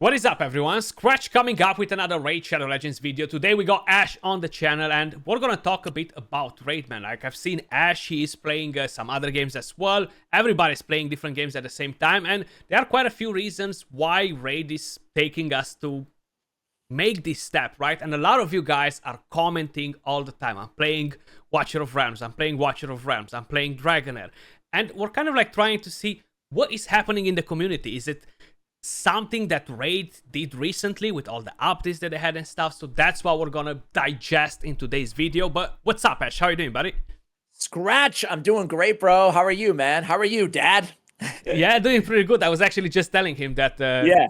What is up, everyone? Skratch coming up with another Raid Shadow Legends video. Today we got Ash on the channel and we're gonna talk a bit about Raid, man. Like, I've seen Ash, he is playing some other games as well. Everybody's playing different games at the same time, and there are quite a few reasons why Raid is taking us to make this step, right? And a lot of you guys are commenting all the time. I'm playing Watcher of Realms, I'm playing Watcher of Realms, I'm playing Dragonair. And we're kind of like trying to see what is happening in the community. Is it something that Raid did recently with all the updates that they had and stuff? So that's what we're gonna digest in today's video. But what's up, Ash? How you doing, buddy? Skratch, I'm doing great, bro. How are you, man? How are you, Dad? Yeah, doing pretty good. I was actually just telling him that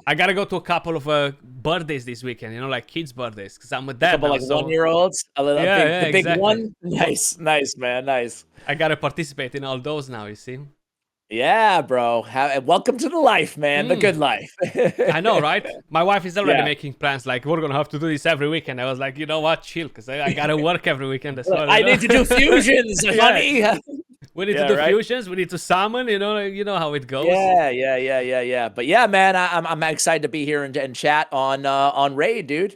I gotta go to a couple of birthdays this weekend, you know, like kids' birthdays, because I'm a dad. A couple now, like so... 1-year-olds. The big exactly. one. Nice, man, nice. I gotta participate in all those now, you see. Yeah, bro. Welcome to the life, man. The good life. I know, right? My wife is already making plans. Like, we're gonna have to do this every weekend. I was like, you know what? Chill, because I gotta work every weekend as well. I need to do fusions, honey. We need to do fusions. We need to summon. You know how it goes. Yeah. But yeah, man, I'm excited to be here and chat on Raid, dude.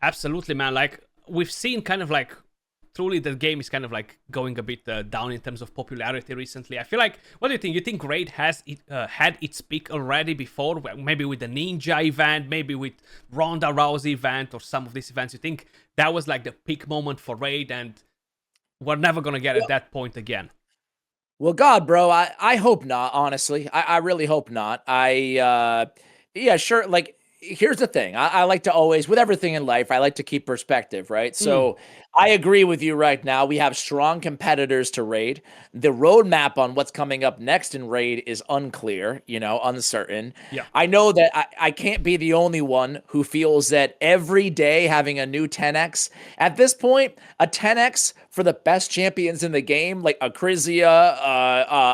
Absolutely, man. Like, we've seen kind of like truly the game is kind of like going a bit down in terms of popularity recently. I feel like, what do you think? You think Raid has had its peak already before? Maybe with the Ninja event, maybe with Ronda Rousey event, or some of these events. You think that was like the peak moment for Raid, and we're never gonna get at that point again? Well, God, bro, I hope not, honestly. I really hope not. Yeah, sure, like, here's the thing. I like to always, with everything in life, I like to keep perspective, right? So I agree with you right now. We have strong competitors to Raid. The roadmap on what's coming up next in Raid is unclear, uncertain. Yeah. I know that I can't be the only one who feels that every day having a new 10x, at this point, a 10x for the best champions in the game, like Acrizia,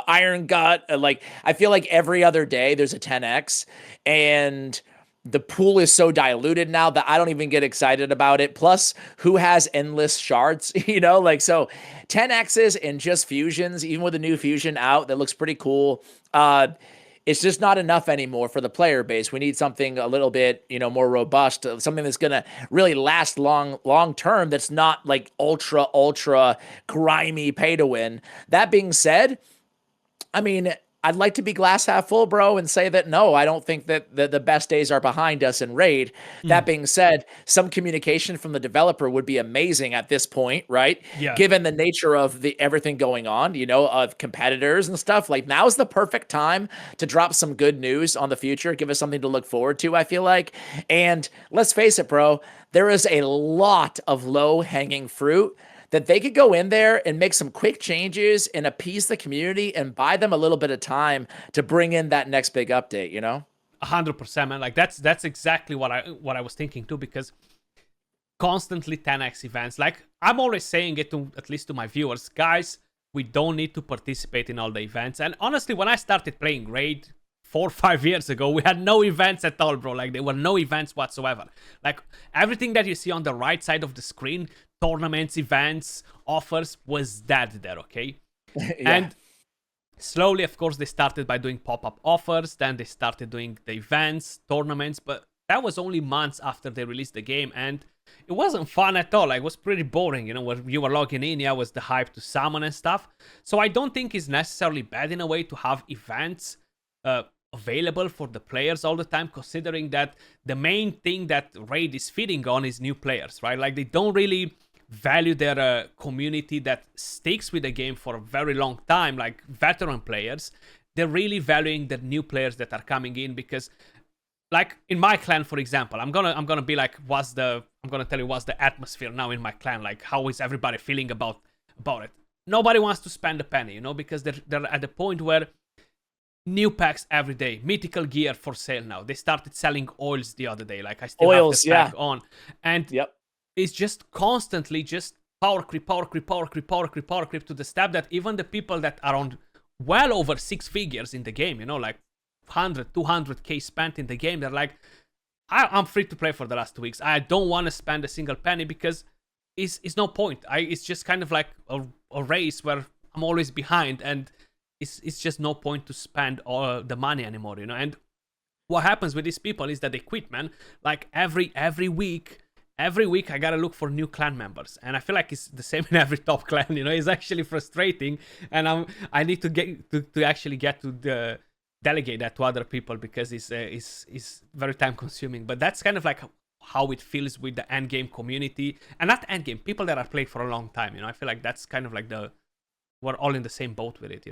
Iron Gut, like, I feel like every other day there's a 10x, and the pool is so diluted now that I don't even get excited about it. Plus, who has endless shards? Like, so 10x's and just fusions, even with a new fusion out that looks pretty cool. It's just not enough anymore for the player base. We need something a little bit, more robust, something that's going to really last long term, that's not like ultra grimy pay to win. That being said, I mean, I'd like to be glass half full, bro, and say that no, I don't think that the best days are behind us in Raid. That being said, some communication from the developer would be amazing at this point, right? Yeah. Given the nature of everything going on, of competitors and stuff, like, now's the perfect time to drop some good news on the future, give us something to look forward to, I feel like. And let's face it, bro, there is a lot of low-hanging fruit that they could go in there and make some quick changes and appease the community and buy them a little bit of time to bring in that next big update, 100%, man. Like, that's exactly what I was thinking too, because constantly 10x events. Like, I'm always saying it to, at least to my viewers, guys, we don't need to participate in all the events. And honestly, when I started playing Raid 4 or 5 years ago, we had no events at all, bro. Like, there were no events whatsoever. Like, everything that you see on the right side of the screen, tournaments, events, offers, was dead there, okay? And slowly, of course, they started by doing pop-up offers, then they started doing the events, tournaments, but that was only months after they released the game, and it wasn't fun at all. Like, it was pretty boring, when you were logging in, was the hype to summon and stuff. So I don't think it's necessarily bad in a way to have events available for the players all the time, considering that the main thing that Raid is feeding on is new players, right? Like, they don't really value their community that sticks with the game for a very long time, like veteran players. They're really valuing the new players that are coming in, because, like, in my clan, for example, I'm gonna be like, I'm gonna tell you what's the atmosphere now in my clan, like, how is everybody feeling about it. Nobody wants to spend a penny, because they're at the point where new packs every day, mythical gear for sale now. They started selling oils the other day, like, I still have the pack on, and it's just constantly just power creep to the step that even the people that are on well over 6 figures in the game, like 100, 200k spent in the game, they're like, I'm free to play for the last 2 weeks. I don't want to spend a single penny, because it's no point. It's just kind of like a race where I'm always behind, and it's just no point to spend all the money anymore, And what happens with these people is that they quit, man. Like every week. Every week I gotta look for new clan members, and I feel like it's the same in every top clan. It's actually frustrating, and I need to get to actually get to the delegate that to other people because it's very time consuming. But that's kind of like how it feels with the end game community, and not end game people that are played for a long time. I feel like that's kind of like we're all in the same boat with it.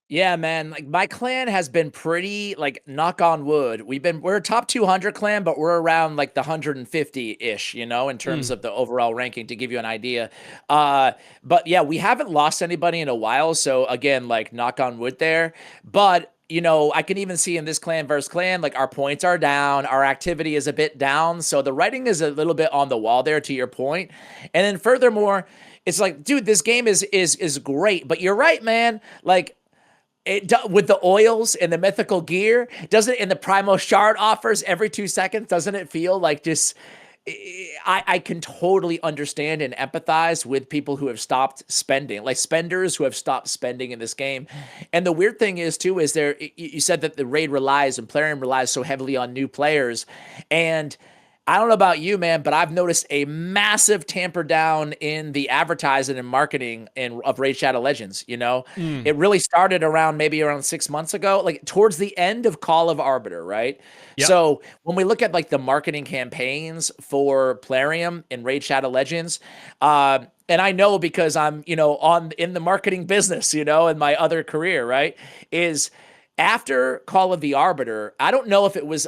Yeah, man. Like my clan has been pretty like knock on wood. We're a top 200 clan, but we're around like the 150-ish, in terms of the overall ranking to give you an idea. But yeah, we haven't lost anybody in a while. So again, like knock on wood there. But I can even see in this clan versus clan, like our points are down, our activity is a bit down. So the writing is a little bit on the wall there to your point. And then furthermore, it's like, dude, this game is great, but you're right, man. Like with the oils and the mythical gear, doesn't and the primal shard offers every 2 seconds, doesn't it feel like just I can totally understand and empathize with people who have stopped spending, like spenders who have stopped spending in this game. And the weird thing is too, is you said that the raid relies and Plarium relies so heavily on new players. And I don't know about you, man, but I've noticed a massive tamper down in the advertising and marketing of Raid Shadow Legends. It really started maybe around 6 months ago, like towards the end of Call of Arbiter, right? Yep. So when we look at like the marketing campaigns for Plarium and Raid Shadow Legends, and I know because I'm, in the marketing business, in my other career, right? Is after Call of the Arbiter, I don't know if it was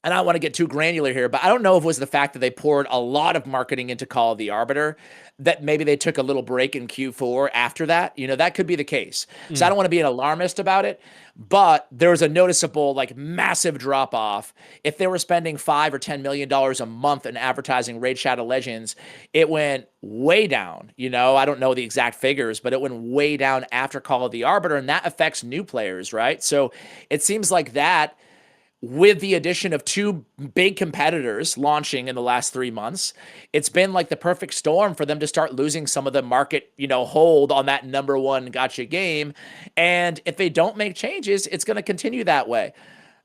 and I don't want to get too granular here, but I don't know if it was the fact that they poured a lot of marketing into Call of the Arbiter that maybe they took a little break in Q4 after that. That could be the case. So I don't want to be an alarmist about it, but there was a noticeable, like, massive drop off. If they were spending $5 or $10 million a month in advertising Raid Shadow Legends, it went way down. I don't know the exact figures, but it went way down after Call of the Arbiter, and that affects new players, right? So it seems like that, with the addition of 2 big competitors launching in the last 3 months, it's been like the perfect storm for them to start losing some of the market, hold on that number one gacha game. And if they don't make changes, it's going to continue that way.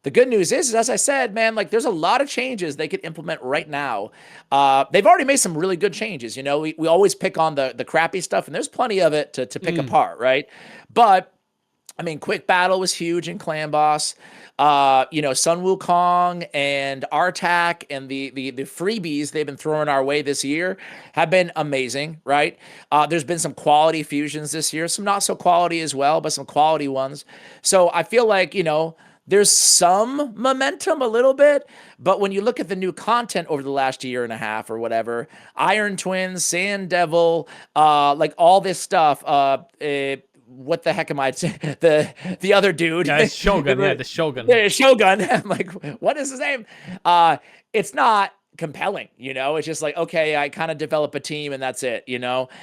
The good news is, as I said, man, like there's a lot of changes they could implement right now. They've already made some really good changes. We always pick on the crappy stuff, and there's plenty of it to pick apart, right? But I mean, Quick Battle was huge in Clan Boss. Sun Wukong and Artak and the freebies they've been throwing our way this year have been amazing, right? There's been some quality fusions this year, some not so quality as well, but some quality ones. So I feel like, there's some momentum a little bit, but when you look at the new content over the last year and a half or whatever, Iron Twins, Sand Devil, like all this stuff, what the heck am I? The other dude. Yeah, it's Shogun. Yeah, the Shogun. Yeah, Shogun. I'm like, what is his name? It's not compelling, It's just like, okay, I kind of develop a team and that's it,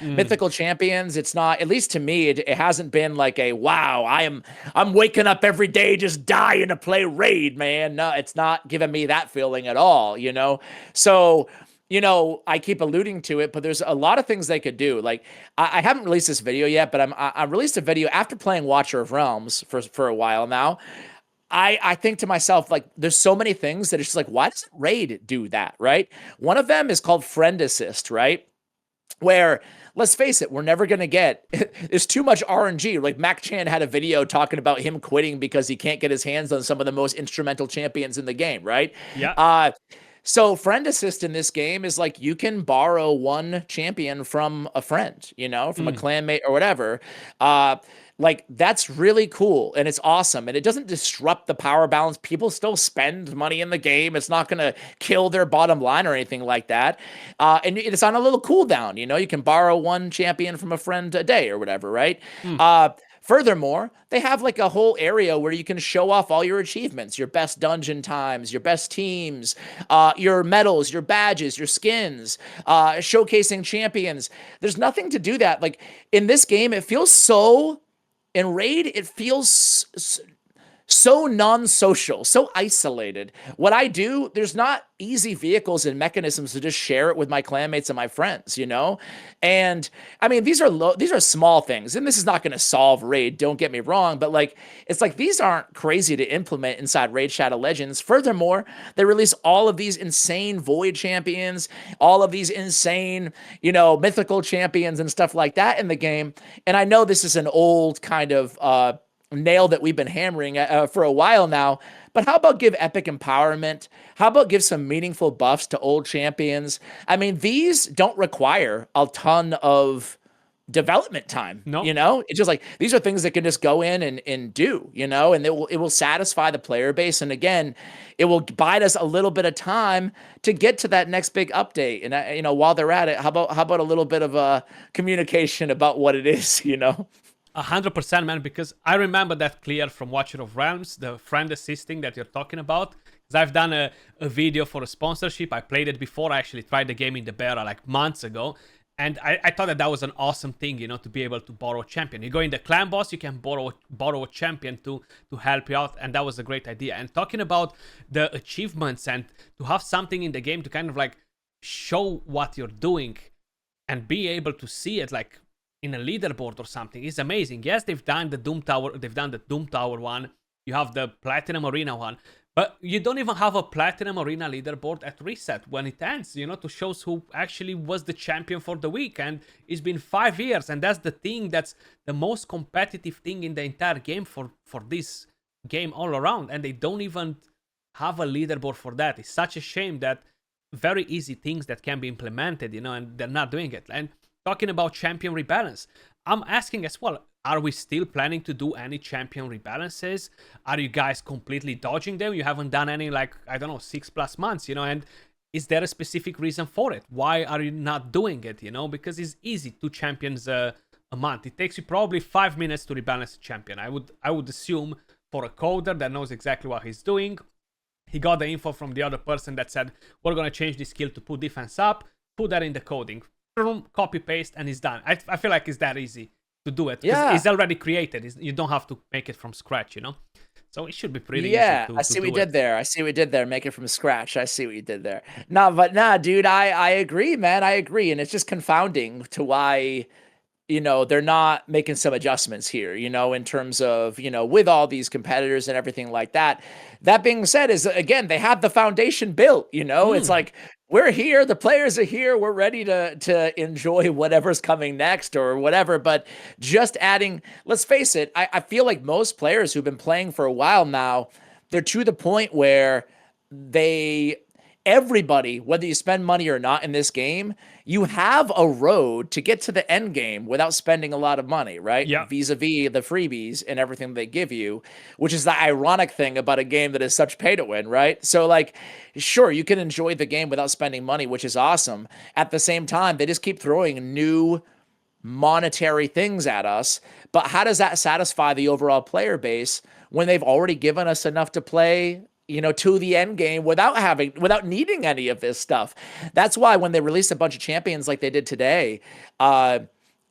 Mythical Champions, it's not, at least to me, it hasn't been like a wow, I'm waking up every day just dying to play Raid, man. No, it's not giving me that feeling at all, So I keep alluding to it, but there's a lot of things they could do. Like, I haven't released this video yet, but I released a video after playing Watcher of Realms for a while now. I think to myself, like, there's so many things that it's just like, why doesn't Raid do that, right? One of them is called Friend Assist, right? Where, let's face it, we're never going to get, there's too much RNG. Like, Mac Chan had a video talking about him quitting because he can't get his hands on some of the most instrumental champions in the game, right? Yeah. So Friend Assist in this game is like you can borrow one champion from a friend, from a clanmate or whatever. Like that's really cool and it's awesome. And it doesn't disrupt the power balance. People still spend money in the game. It's not going to kill their bottom line or anything like that. And it's on a little cooldown, you can borrow one champion from a friend a day or whatever, right? Furthermore, they have like a whole area where you can show off all your achievements, your best dungeon times, your best teams, your medals, your badges, your skins, showcasing champions. There's nothing to do that. Like in this game, it feels so, in Raid, it feels so non-social, so isolated. What I do, there's not easy vehicles and mechanisms to just share it with my clanmates and my friends, you know? And I mean, these are small things, and this is not going to solve raid, don't get me wrong, but like it's like these aren't crazy to implement inside Raid Shadow Legends. Furthermore, they release all of these insane void champions, all of these insane, you know, mythical champions and stuff like that in the game. And I know this is an old kind of nail that we've been hammering for a while now. But how about give epic empowerment? How about give some meaningful buffs to old champions? I mean, these don't require a ton of development time. No. You know, it's just like these are things that can just go in and do, you know, and it will satisfy the player base. And again, it will bide us a little bit of time to get to that next big update. And you know, while they're at it, how about a little bit of a communication about what it is, you know? 100%, man, because I remember that clear from Watcher of Realms, the friend assisting that you're talking about. Because I've done a video for a sponsorship. I played it before. I actually tried the game in the beta like months ago. And I thought that was an awesome thing, you know, to be able to borrow a champion. You go in the clan boss, you can borrow a champion to help you out. And that was a great idea. And talking about the achievements and to have something in the game to kind of like show what you're doing and be able to see it like in a leaderboard or something is amazing. Yes, they've done the Doom Tower one. You have the Platinum Arena one, but you don't even have a Platinum Arena leaderboard at reset when it ends, you know, to show who actually was the champion for the week. And it's been 5 years, and that's the thing that's the most competitive thing in the entire game for this game all around. And they don't even have a leaderboard for that. It's such a shame that very easy things that can be implemented, you know, and they're not doing it. And talking about champion rebalance, I'm asking as well, are we still planning to do any champion rebalances? Are you guys completely dodging them? You haven't done any, like, I don't know, 6+ months, you know, and is there a specific reason for it? Why are you not doing it, you know? Because it's easy, 2 champions a month. It takes you probably 5 minutes to rebalance a champion. I would assume for a coder that knows exactly what he's doing. He got the info from the other person that said, we're going to change this skill to put defense up, put that in the coding. Copy paste and it's done. I feel like it's that easy to do it. Yeah, it's already created. You don't have to make it from scratch, you know. So it should be pretty easy. I see what you did there. I see what you did there. Make it from scratch. I see what you did there. Nah, dude. I agree, man. I agree, and it's just confounding to why, you know, they're not making some adjustments here, you know, in terms of, you know, with all these competitors and everything like that. That being said, is again, they have the foundation built, you know, it's like, we're here, the players are here, we're ready to enjoy whatever's coming next or whatever. But just adding, let's face it, I feel like most players who've been playing for a while now, they're to the point where everybody, whether you spend money or not in this game, you have a road to get to the end game without spending a lot of money, right? Yeah. Vis-a-vis the freebies and everything they give you, which is the ironic thing about a game that is such pay to win, right? So like, sure, you can enjoy the game without spending money, which is awesome. At the same time, they just keep throwing new monetary things at us. But how does that satisfy the overall player base when they've already given us enough to play, you know, to the end game without needing any of this stuff? That's why when they release a bunch of champions like they did today,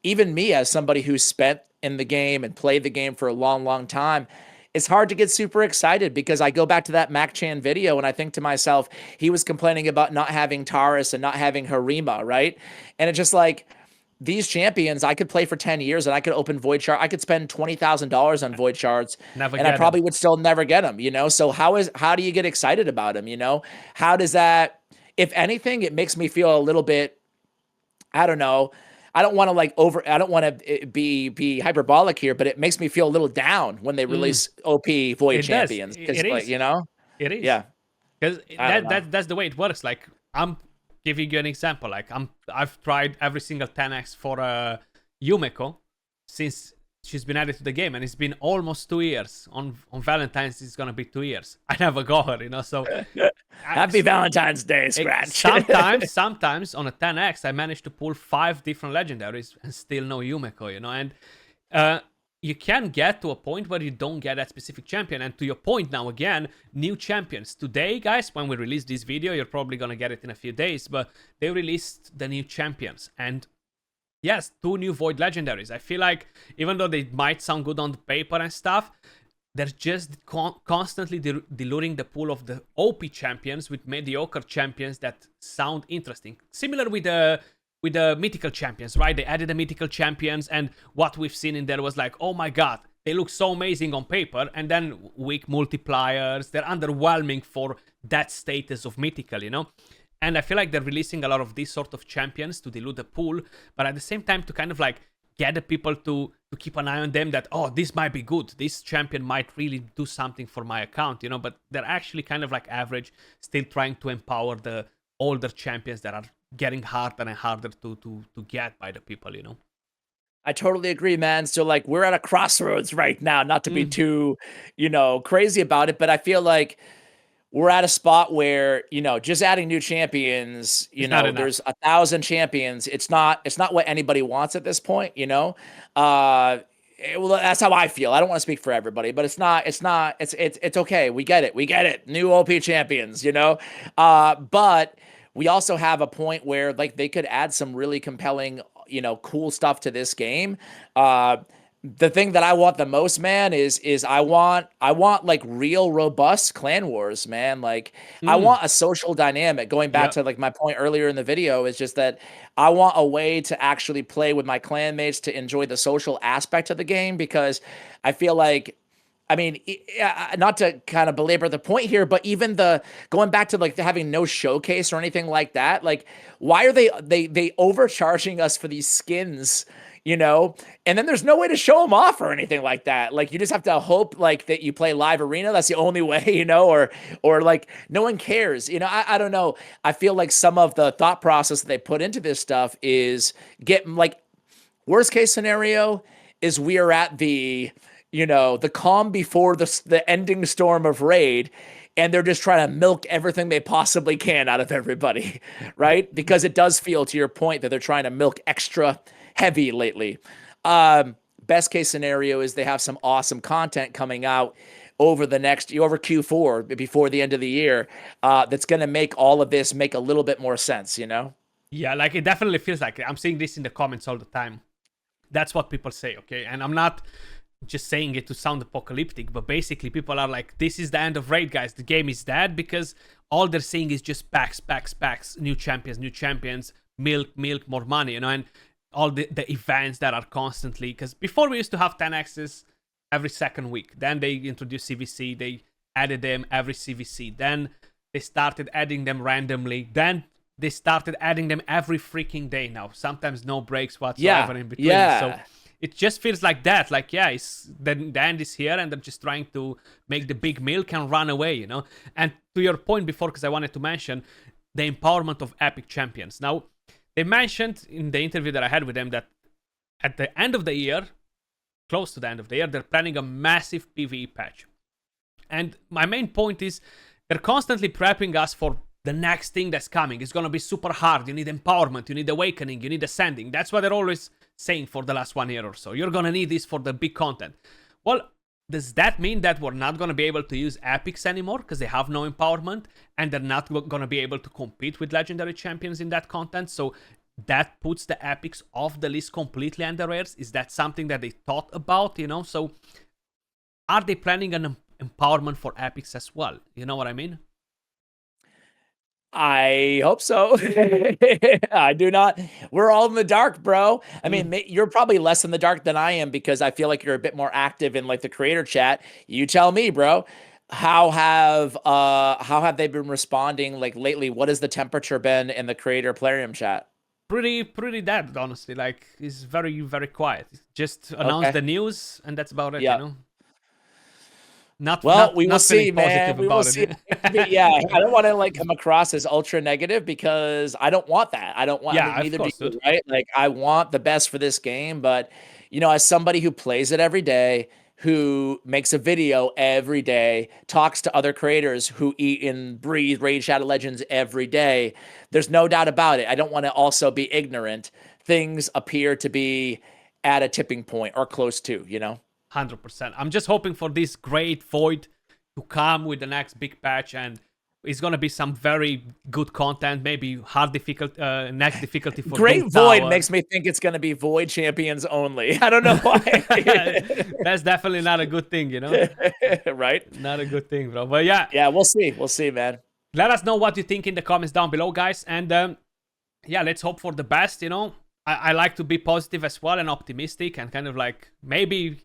even me as somebody who's spent in the game and played the game for a long, long time, it's hard to get super excited because I go back to that Mac Chan video and I think to myself, he was complaining about not having Taurus and not having Harima, right? And it's just like, these champions, I could play for 10 years and I could open Void Shard. I could spend $20,000 on Void Shards and I probably would still never get them, you know? So how do you get excited about them, you know? How does that, if anything, it makes me feel a little bit, I don't know. I don't want to be hyperbolic here, but it makes me feel a little down when they release OP Void champions. It like, is. You know? It is. Yeah. Because that's the way it works. Like, I'm giving you an example. Like, I've tried every single 10x for Yumeko since she's been added to the game, and it's been almost 2 years. On Valentine's, it's gonna be 2 years. I never got her, you know. So happy Valentine's Day, Skratch. Sometimes on a 10x, I managed to pull 5 different legendaries and still no Yumeko, you know. And you can get to a point where you don't get that specific champion. And to your point now, again, new champions. Today, guys, when we release this video, you're probably going to get it in a few days, but they released the new champions. And yes, 2 new Void legendaries. I feel like even though they might sound good on the paper and stuff, they're just constantly diluting the pool of the OP champions with mediocre champions that sound interesting. Similar with the mythical champions, right? They added the mythical champions, and what we've seen in there was like, oh my god, they look so amazing on paper, and then weak multipliers. They're underwhelming for that status of mythical, you know? And I feel like they're releasing a lot of these sort of champions to dilute the pool, but at the same time to kind of like get the people to keep an eye on them that, oh, this might be good. This champion might really do something for my account, you know, but they're actually kind of like average, still trying to empower the older champions that are getting harder and harder to get by the people, you know. I totally agree, man. So like we're at a crossroads right now, not to be too, crazy about it, but I feel like we're at a spot where, just adding new champions, there's 1,000 champions. It's not what anybody wants at this point, well, that's how I feel. I don't want to speak for everybody, but it's okay. We get it. New OP champions, but we also have a point where like they could add some really compelling, cool stuff to this game. The thing that I want the most, man, is I want like real robust clan wars, man. Like I want a social dynamic. Going back to like my point earlier in the video is just that I want a way to actually play with my clan mates to enjoy the social aspect of the game, because I feel like, I mean, not to kind of belabor the point here, but even going back to like having no showcase or anything like that, like why are they overcharging us for these skins? And then there's no way to show them off or anything like that. Like you just have to hope like that you play live arena. That's the only way, or like no one cares. I don't know. I feel like some of the thought process that they put into this stuff is like worst case scenario is we are at the calm before the ending storm of raid, and they're just trying to milk everything they possibly can out of everybody, right? Because it does feel, to your point, that they're trying to milk extra heavy lately. Best case scenario is they have some awesome content coming out over Q4 before the end of the year, that's going to make all of this make a little bit more sense, Yeah, like it definitely feels like it. I'm seeing this in the comments all the time. That's what people say, okay? And I'm not just saying it to sound apocalyptic, but basically people are like, this is the end of raid, guys. The game is dead, because all they're seeing is just packs, new champions, milk, more money, and all the events that are constantly, because before we used to have 10x's every second week. Then they introduced CVC, they added them every CVC. Then they started adding them randomly. Then they started adding them every freaking day now. Sometimes no breaks whatsoever in between. So it just feels like that. Like, the end is here, and they're just trying to make the big milk and run away, And to your point before, because I wanted to mention the empowerment of epic champions. Now, they mentioned in the interview that I had with them that at the end of the year, close to the end of the year, they're planning a massive PvE patch. And my main point is they're constantly prepping us for the next thing that's coming. It's going to be super hard. You need empowerment, you need awakening, you need ascending. That's what they're always saying for the last 1 year or so. You're going to need this for the big content. Well, does that mean that we're not going to be able to use epics anymore because they have no empowerment, and they're not going to be able to compete with legendary champions in that content? So that puts the epics off the list completely, and the rares. Is that something that they thought about, So are they planning an empowerment for epics as well? You know what I mean? I hope so. I do not. We're all in the dark, bro. I mean, you're probably less in the dark than I am, because I feel like you're a bit more active in like the creator chat. You tell me, bro. How have they been responding like lately? What has the temperature been in the creator Plarium chat? Pretty dead, honestly. Like, it's very, very quiet. Just announce the news, and that's about it, We will see, man. We will see. Yeah, I don't want to like come across as ultra negative, because I don't want that. I don't want. Yeah, I mean, neither of course, do you, right? Like, I want the best for this game, but as somebody who plays it every day, who makes a video every day, talks to other creators who eat and breathe Raid Shadow Legends every day, there's no doubt about it. I don't want to also be ignorant. Things appear to be at a tipping point or close to, 100%. I'm just hoping for this great void to come with the next big patch, and It's gonna be some very good content, maybe hard difficult, next difficulty for Great Doom Void Tower. makes me think it's gonna be Void champions only. I don't know why. That's definitely not a good thing, you know? Right? Not a good thing, bro. But yeah. Yeah, we'll see. We'll see, man. Let us know what you think in the comments down below, guys. And yeah, let's hope for the best, you know? I like to be positive as well and optimistic and kind of like maybe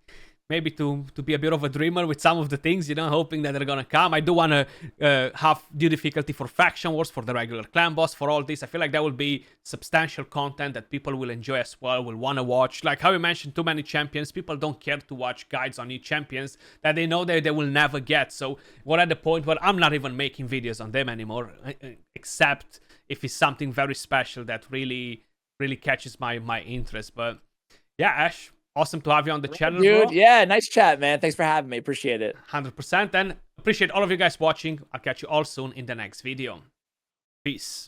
to be a bit of a dreamer with some of the things, you know, hoping that they're gonna come. I do want to have new difficulty for faction wars, for the regular clan boss, for all this. I feel like that will be substantial content that people will enjoy as well, will want to watch. Like how you mentioned, too many champions. People don't care to watch guides on new champions that they know that they will never get. So we're at the point where I'm not even making videos on them anymore, except if it's something very special that really catches my interest. But yeah, Ash, awesome to have you on the channel, dude. bro. Yeah, nice chat, man. Thanks for having me. Appreciate it. 100%. And appreciate all of you guys watching. I'll catch you all soon in the next video. Peace.